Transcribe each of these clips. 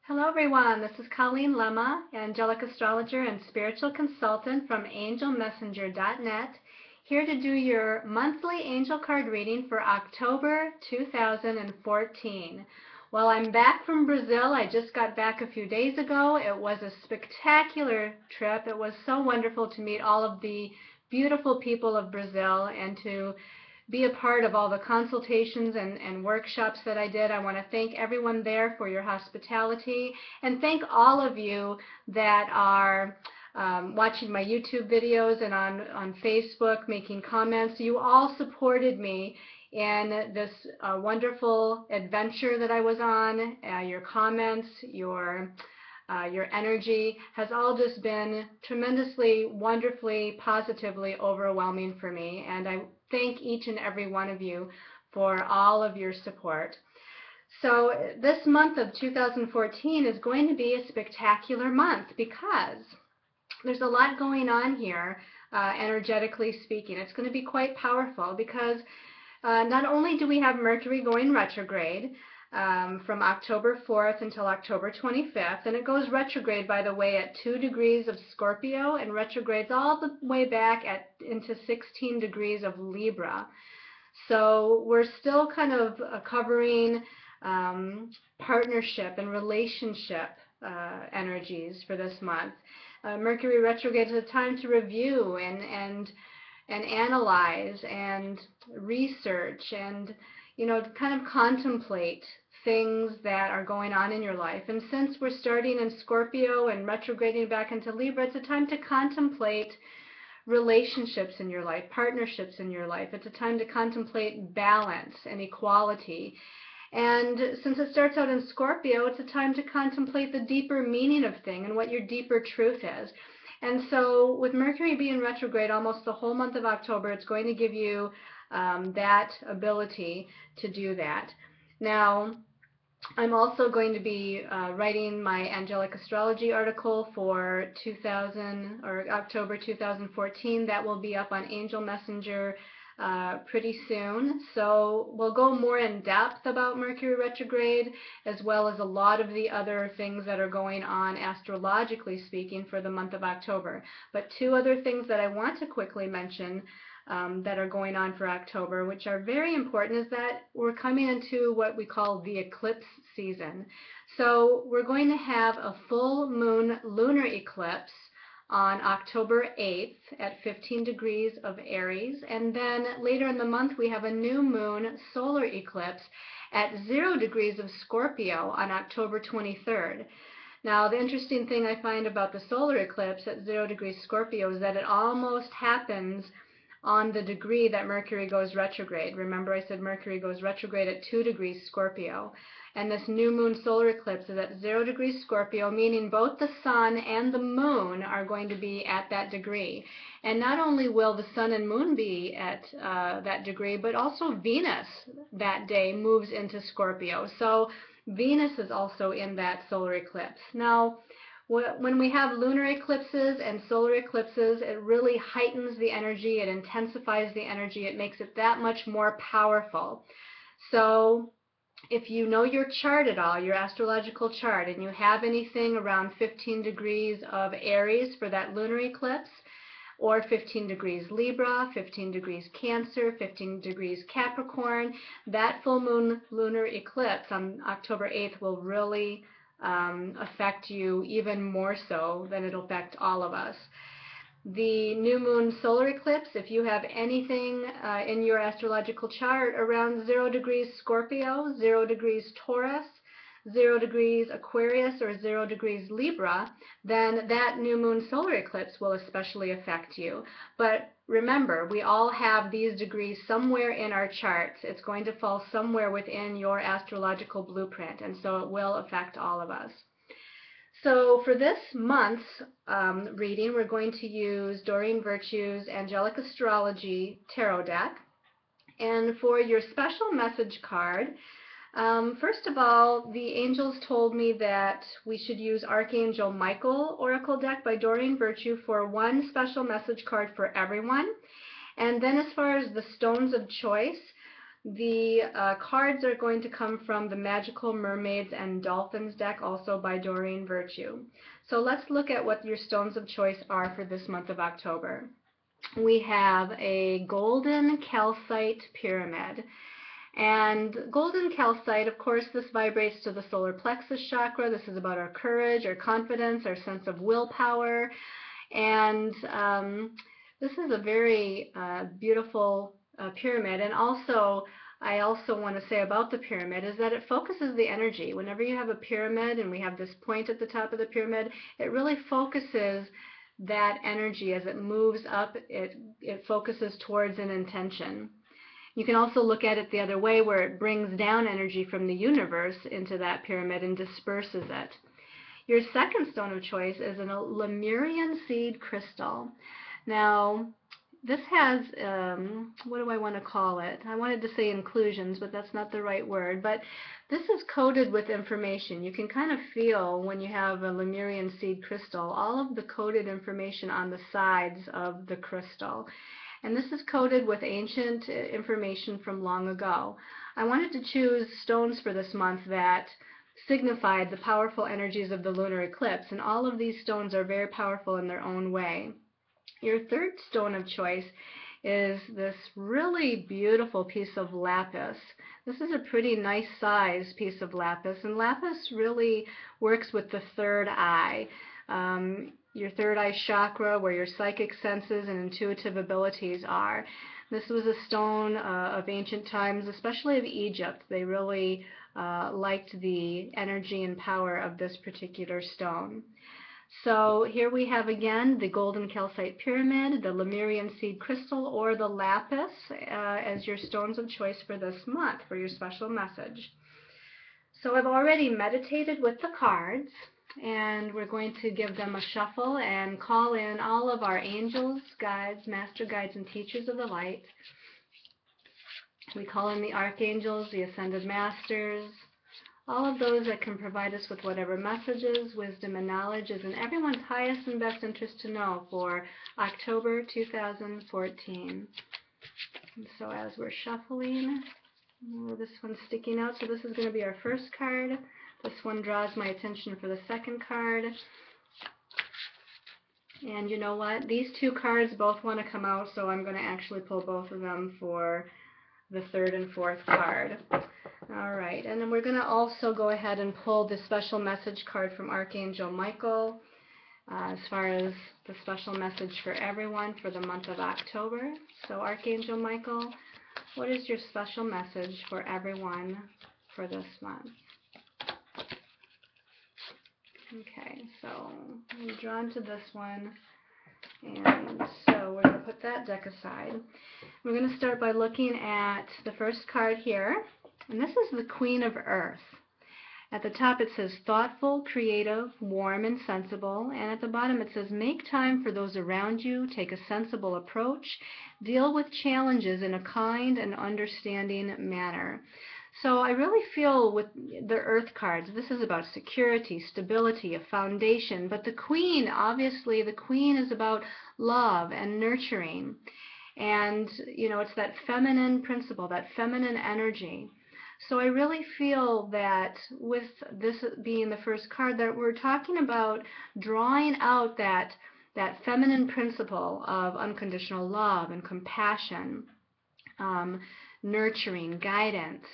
Hello everyone, this is Colleen Lemma, angelic astrologer and spiritual consultant from angelmessenger.net, here to do your monthly angel card reading for October 2014. Well, I'm back from Brazil. I just got back a few days ago. It was a spectacular trip. It was so wonderful to meet all of the beautiful people of Brazil and to be a part of all the consultations and workshops that I did. I want to thank everyone there for your hospitality and thank all of you that are watching my YouTube videos and on Facebook, making comments. You all supported me in this wonderful adventure that I was on. Your comments, your energy has all just been tremendously, wonderfully, positively overwhelming for me, and I thank each and every one of you for all of your support. So this month of 2014 is going to be a spectacular month because there's a lot going on here, energetically speaking. It's going to be quite powerful because not only do we have Mercury going retrograde, from October 4th until October 25th, and it goes retrograde, by the way, at 2 degrees of Scorpio and retrogrades all the way back into 16 degrees of Libra. So we're still kind of covering partnership and relationship energies for this month. Mercury retrograde is a time to review and analyze and research and kind of contemplate things that are going on in your life. And since we're starting in Scorpio and retrograding back into Libra, it's a time to contemplate relationships in your life, partnerships in your life. It's a time to contemplate balance and equality. And since it starts out in Scorpio, it's a time to contemplate the deeper meaning of things and what your deeper truth is. And so with Mercury being retrograde almost the whole month of October, it's going to give you that ability to do that. Now, I'm also going to be writing my angelic astrology article for October 2014. That will be up on Angel Messenger pretty soon. So we'll go more in depth about Mercury retrograde, as well as a lot of the other things that are going on astrologically speaking for the month of October. But two other things that I want to quickly mention that are going on for October, which are very important, is that we're coming into what we call the eclipse season. So we're going to have a full moon lunar eclipse on October 8th at 15 degrees of Aries, and then later in the month we have a new moon solar eclipse at 0 degrees of Scorpio on October 23rd. Now, the interesting thing I find about the solar eclipse at 0 degrees Scorpio is that it almost happens on the degree that Mercury goes retrograde. Remember, I said Mercury goes retrograde at 2 degrees Scorpio. And this new moon solar eclipse is at 0 degrees Scorpio, meaning both the sun and the moon are going to be at that degree. And not only will the sun and moon be at that degree, but also Venus that day moves into Scorpio. So Venus is also in that solar eclipse. Now, when we have lunar eclipses and solar eclipses, it really heightens the energy, it intensifies the energy, it makes it that much more powerful. So if you know your chart at all, your astrological chart, and you have anything around 15 degrees of Aries for that lunar eclipse, or 15 degrees Libra, 15 degrees Cancer, 15 degrees Capricorn, that full moon lunar eclipse on October 8th will really affect you even more so than it'll affect all of us. The new moon solar eclipse, if you have anything in your astrological chart around 0 degrees Scorpio, 0 degrees Taurus, 0 degrees Aquarius, or 0 degrees Libra, then that new moon solar eclipse will especially affect you. But remember, we all have these degrees somewhere in our charts. It's going to fall somewhere within your astrological blueprint, and so it will affect all of us. So for this month's reading, we're going to use Doreen Virtue's Angelic Astrology Tarot deck. And for your special message card, first of all, the angels told me that we should use Archangel Michael Oracle deck by Doreen Virtue for one special message card for everyone. And then as far as the stones of choice, The cards are going to come from the Magical Mermaids and Dolphins deck, also by Doreen Virtue. So let's look at what your stones of choice are for this month of October. We have a golden calcite pyramid. And golden calcite, of course, this vibrates to the solar plexus chakra. This is about our courage, our confidence, our sense of willpower. And this is a very beautiful pyramid. And also, I also want to say about the pyramid is that it focuses the energy. Whenever you have a pyramid and we have this point at the top of the pyramid, it really focuses that energy as it moves up. It focuses towards an intention. You can also look at it the other way, where it brings down energy from the universe into that pyramid and disperses it. Your second stone of choice is a Lemurian seed crystal. Now, this has, what do I want to call it? I wanted to say inclusions, but that's not the right word. But this is coated with information. You can kind of feel when you have a Lemurian seed crystal, all of the coded information on the sides of the crystal. And this is coated with ancient information from long ago. I wanted to choose stones for this month that signified the powerful energies of the lunar eclipse, and all of these stones are very powerful in their own way. Your third stone of choice is this really beautiful piece of lapis. This is a pretty nice size piece of lapis, and lapis really works with the third eye. Your third eye chakra, where your psychic senses and intuitive abilities are. This was a stone of ancient times, especially of Egypt. They really liked the energy and power of this particular stone. So here we have again the golden calcite pyramid, the Lemurian seed crystal, or the lapis as your stones of choice for this month for your special message. So I've already meditated with the cards, and we're going to give them a shuffle and call in all of our angels, guides, master guides, and teachers of the light. We call in the archangels, the ascended masters, all of those that can provide us with whatever messages, wisdom, and knowledge is in everyone's highest and best interest to know for October 2014. And so as we're shuffling, this one's sticking out, so this is going to be our first card. This one draws my attention for the second card. And you know what? These two cards both want to come out, so I'm going to actually pull both of them for the third and fourth card. All right, and then we're going to also go ahead and pull the special message card from Archangel Michael as far as the special message for everyone for the month of October. So Archangel Michael, what is your special message for everyone for this month? Okay, so I'm drawn to this one, and so we're going to put that deck aside. We're going to start by looking at the first card here, and this is the Queen of Earth. At the top it says thoughtful, creative, warm, and sensible, and at the bottom it says make time for those around you, take a sensible approach, deal with challenges in a kind and understanding manner. So I really feel with the Earth cards, this is about security, stability, a foundation, but the Queen, obviously the Queen is about love and nurturing, and you know, it's that feminine principle, that feminine energy. So I really feel that with this being the first card, that we're talking about drawing out that feminine principle of unconditional love and compassion, nurturing, guidance,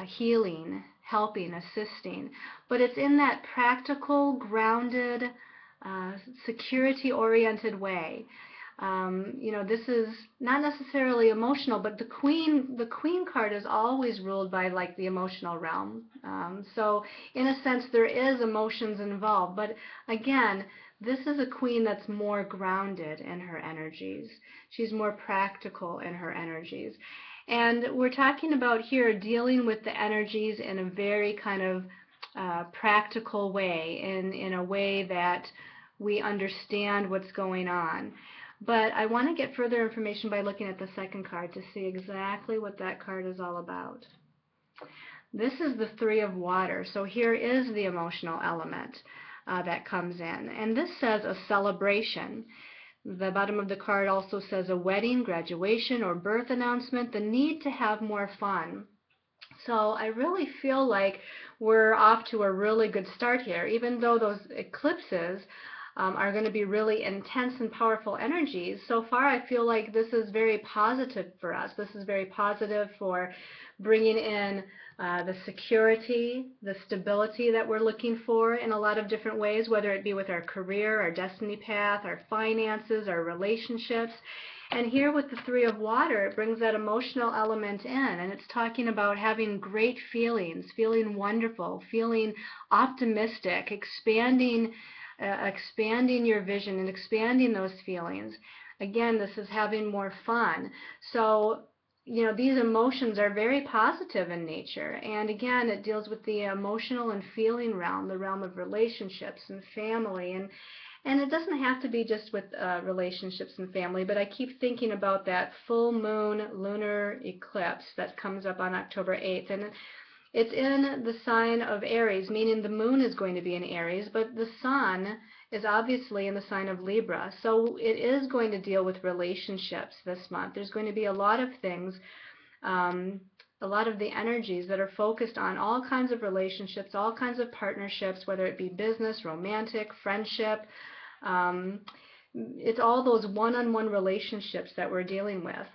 healing, helping, assisting. But it's in that practical, grounded, security-oriented way. You know, this is not necessarily emotional, but the Queen card is always ruled by like the emotional realm. So in a sense, there is emotions involved, but again, this is a Queen that's more grounded in her energies. She's more practical in her energies. And we're talking about here dealing with the energies in a very kind of practical way, in a way that we understand what's going on. But I want to get further information by looking at the second card to see exactly what that card is all about. This is the Three of Water, so here is the emotional element that comes in. And this says a celebration. The bottom of the card also says a wedding, graduation, or birth announcement, the need to have more fun. So I really feel like we're off to a really good start here, even though those eclipses are going to be really intense and powerful energies. So far, I feel like this is very positive for us. This is very positive for bringing in the security, the stability that we're looking for in a lot of different ways, whether it be with our career, our destiny path, our finances, our relationships. And here with the Three of Water, it brings that emotional element in, and it's talking about having great feelings, feeling wonderful, feeling optimistic, expanding your vision and expanding those feelings. Again, this is having more fun. So, you know, these emotions are very positive in nature. And again, it deals with the emotional and feeling realm, the realm of relationships and family. And it doesn't have to be just with relationships and family, but I keep thinking about that full moon lunar eclipse that comes up on October 8th. And it's in the sign of Aries, meaning the moon is going to be in Aries, but the sun is obviously in the sign of Libra. So it is going to deal with relationships this month. There's going to be a lot of things, a lot of the energies that are focused on all kinds of relationships, all kinds of partnerships, whether it be business, romantic, friendship. It's all those one-on-one relationships that we're dealing with.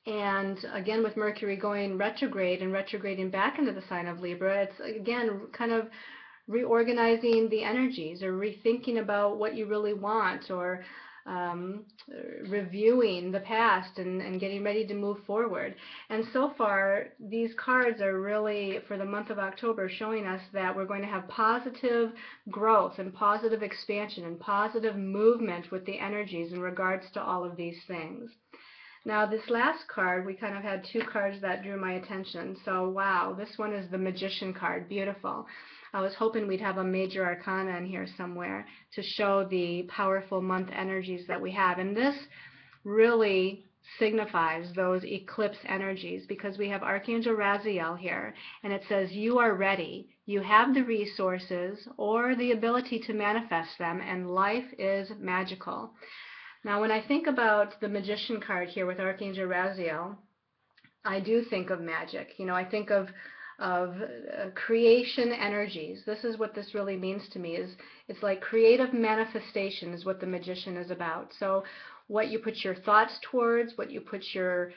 And again, with Mercury going retrograde and retrograding back into the sign of Libra, it's again kind of reorganizing the energies or rethinking about what you really want, or reviewing the past and getting ready to move forward. And so far, these cards are really, for the month of October, showing us that we're going to have positive growth and positive expansion and positive movement with the energies in regards to all of these things. Now, this last card, we kind of had two cards that drew my attention. So, wow, this one is the Magician card. Beautiful. I was hoping we'd have a major arcana in here somewhere to show the powerful month energies that we have. And this really signifies those eclipse energies, because we have Archangel Raziel here, and it says you are ready. You have the resources or the ability to manifest them, and life is magical. Now, when I think about the Magician card here with Archangel Raziel, I do think of magic. You know, I think of creation energies. This is what this really means to me. Is it's like creative manifestation is what the Magician is about. So what you put your thoughts towards, what you put your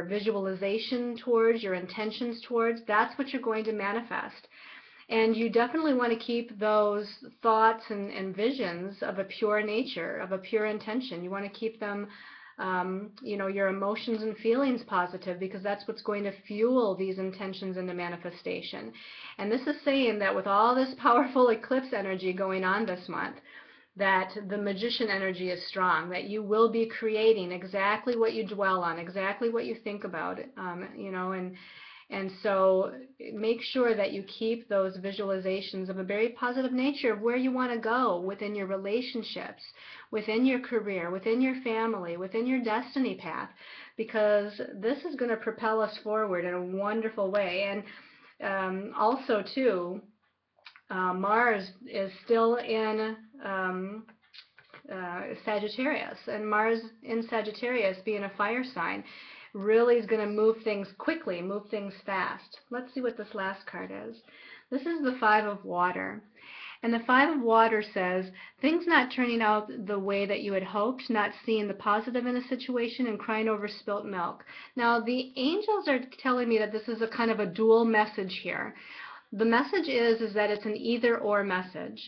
visualization towards, your intentions towards, that's what you're going to manifest. And you definitely want to keep those thoughts and visions of a pure nature, of a pure intention. You want to keep them, you know, your emotions and feelings positive, because that's what's going to fuel these intentions into manifestation. And this is saying that with all this powerful eclipse energy going on this month, that the Magician energy is strong, that you will be creating exactly what you dwell on, exactly what you think about, you know, and so make sure that you keep those visualizations of a very positive nature of where you want to go within your relationships, within your career, within your family, within your destiny path, because this is going to propel us forward in a wonderful way. And also, too, Mars is still in Sagittarius, and Mars in Sagittarius, being a fire sign, really is going to move things quickly, move things fast. Let's see what this last card is. This is the Five of Water. And the Five of Water says, things not turning out the way that you had hoped, not seeing the positive in a situation, and crying over spilt milk. Now, the angels are telling me that this is a kind of a dual message here. The message is that it's an either-or message.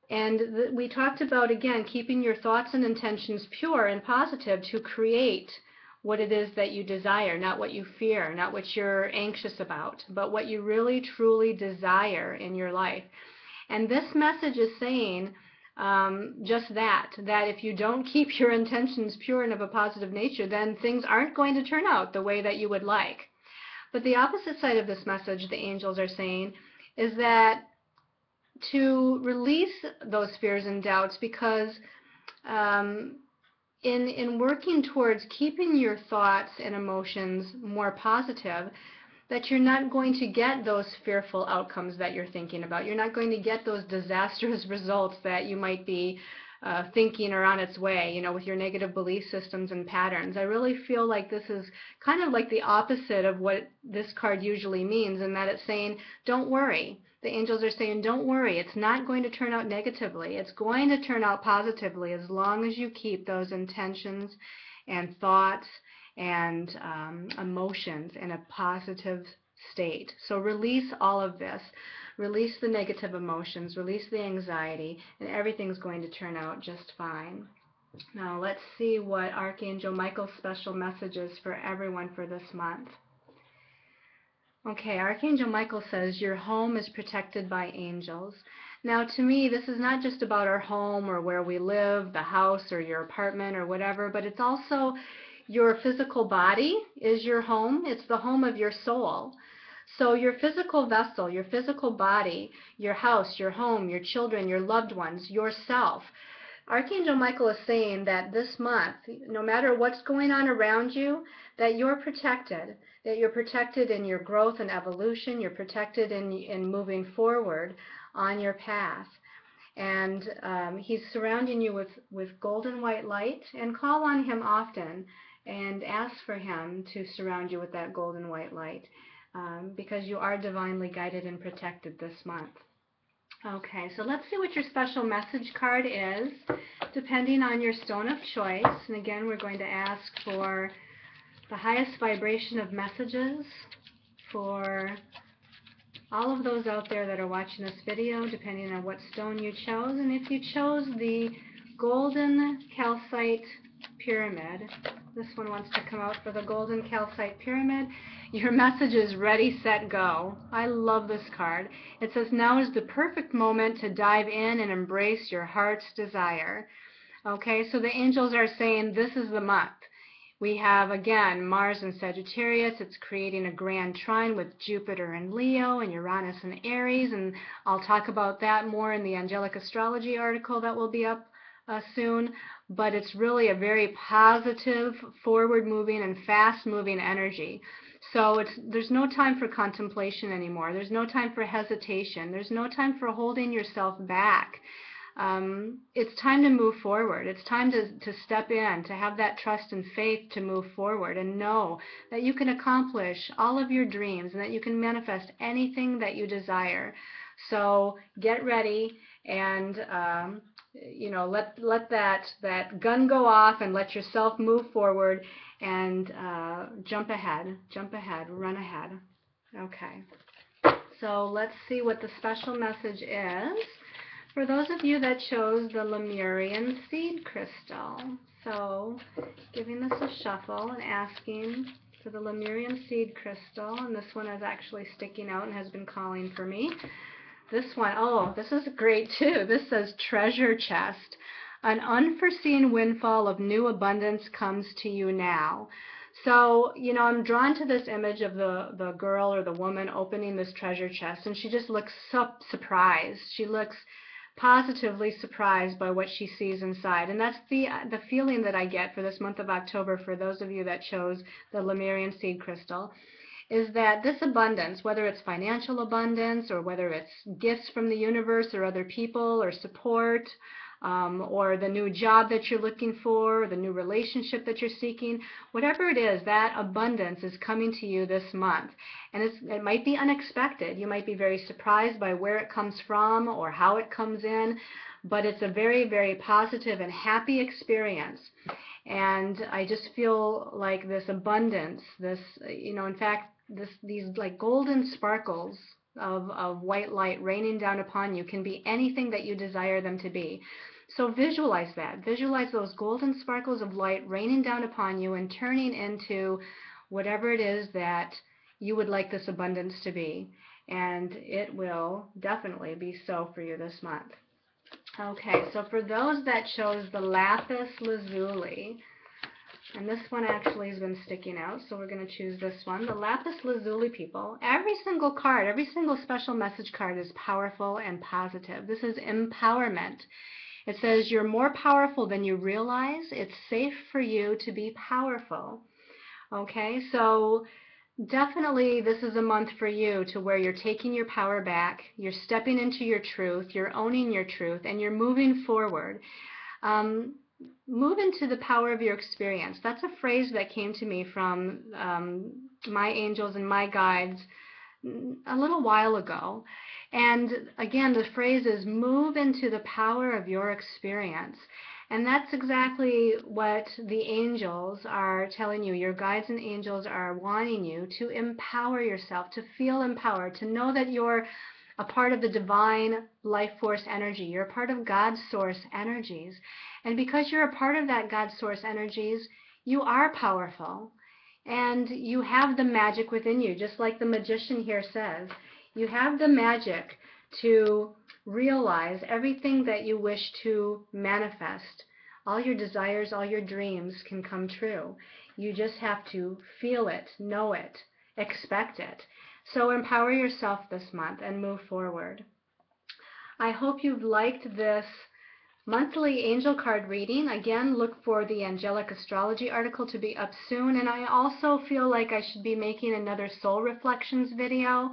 And we talked about, again, keeping your thoughts and intentions pure and positive to create what it is that you desire, not what you fear, not what you're anxious about, but what you really truly desire in your life. And this message is saying just that if you don't keep your intentions pure and of a positive nature, then things aren't going to turn out the way that you would like. But the opposite side of this message, the angels are saying, is that to release those fears and doubts, because in working towards keeping your thoughts and emotions more positive, that you're not going to get those fearful outcomes that you're thinking about. You're not going to get those disastrous results that you might be thinking are on its way, you know, with your negative belief systems and patterns. I really feel like this is kind of like the opposite of what this card usually means, in that it's saying, don't worry. The angels are saying, don't worry. It's not going to turn out negatively. It's going to turn out positively as long as you keep those intentions and thoughts and emotions in a positive state. So release all of this. Release the negative emotions, release the anxiety, and everything's going to turn out just fine. Now let's see what Archangel Michael's special message is for everyone for this month. Okay, Archangel Michael says your home is protected by angels. Now to me, this is not just about our home or where we live, the house or your apartment or whatever, but it's also your physical body is your home. It's the home of your soul. So your physical vessel, your physical body, your house, your home, your children, your loved ones, yourself. Archangel Michael is saying that this month, no matter what's going on around you, that you're protected in your growth and evolution, you're protected in moving forward on your path. And he's surrounding you with golden white light, and call on him often and ask for him to surround you with that golden white light. Because you are divinely guided and protected this month. Okay, so let's see what your special message card is, depending on your stone of choice. And again, we're going to ask for the highest vibration of messages for all of those out there that are watching this video, depending on what stone you chose. And if you chose the golden calcite pyramid, this one wants to come out for the golden calcite pyramid. Your message is ready, set, go. I love this card. It says, now is the perfect moment to dive in and embrace your heart's desire. Okay, so the angels are saying this is the month. We have, again, Mars in Sagittarius. It's creating a grand trine with Jupiter and Leo and Uranus and Aries, and I'll talk about that more in the Angelic Astrology article that will be up soon. But it's really a very positive, forward-moving, and fast-moving energy. So there's no time for contemplation anymore. There's no time for hesitation. There's no time for holding yourself back. It's time to move forward. It's time to step in, to have that trust and faith to move forward and know that you can accomplish all of your dreams and that you can manifest anything that you desire. So get ready and you know, let that gun go off and let yourself move forward and jump ahead, run ahead. Okay, so let's see what the special message is for those of you that chose the Lemurian seed crystal. So giving this a shuffle and asking for the Lemurian seed crystal, and this one is actually sticking out and has been calling for me. This one, oh, this is great too. This says treasure chest. An unforeseen windfall of new abundance comes to you now. So, you know, I'm drawn to this image of the girl or the woman opening this treasure chest, and she just looks surprised. She looks positively surprised by what she sees inside. And that's the feeling that I get for this month of October for those of you that chose the Lemurian seed crystal, is that this abundance, whether it's financial abundance or whether it's gifts from the universe or other people or support, or the new job that you're looking for, or the new relationship that you're seeking, whatever it is, that abundance is coming to you this month. And it might be unexpected. You might be very surprised by where it comes from or how it comes in, but it's a very, very positive and happy experience. And I just feel like this abundance, this, you know, in fact, these like golden sparkles of white light raining down upon you can be anything that you desire them to be. So visualize that. Visualize those golden sparkles of light raining down upon you and turning into whatever it is that you would like this abundance to be. And it will definitely be so for you this month. Okay, so for those that chose the lapis lazuli, and this one actually has been sticking out, so we're going to choose this one. The lapis lazuli people, every single card, every single special message card is powerful and positive. This is empowerment. It says you're more powerful than you realize. It's safe for you to be powerful. Okay, so definitely this is a month for you to where you're taking your power back, you're stepping into your truth, you're owning your truth, and you're moving forward. Um, Move into the power of your experience. That's a phrase that came to me from my angels and my guides a little while ago. And again, the phrase is move into the power of your experience. And that's exactly what the angels are telling you. Your guides and angels are wanting you to empower yourself, to feel empowered, to know that you're a part of the divine life force energy. You're a part of God's source energies. And because you're a part of that God source energies, you are powerful. And you have the magic within you, just like the magician here says. You have the magic to realize everything that you wish to manifest. All your desires, all your dreams can come true. You just have to feel it, know it, expect it. So empower yourself this month and move forward. I hope you've liked this monthly angel card reading. Again, look for the angelic astrology article to be up soon. And I also feel like I should be making another soul reflections video.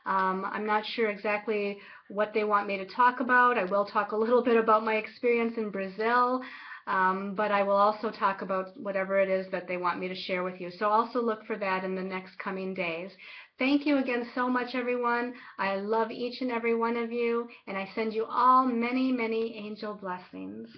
I'm not sure exactly what they want me to talk about. I will talk a little bit about my experience in Brazil, but I will also talk about whatever it is that they want me to share with you. So also look for that in the next coming days. Thank you again so much, everyone. I love each and every one of you, and I send you all many, many angel blessings.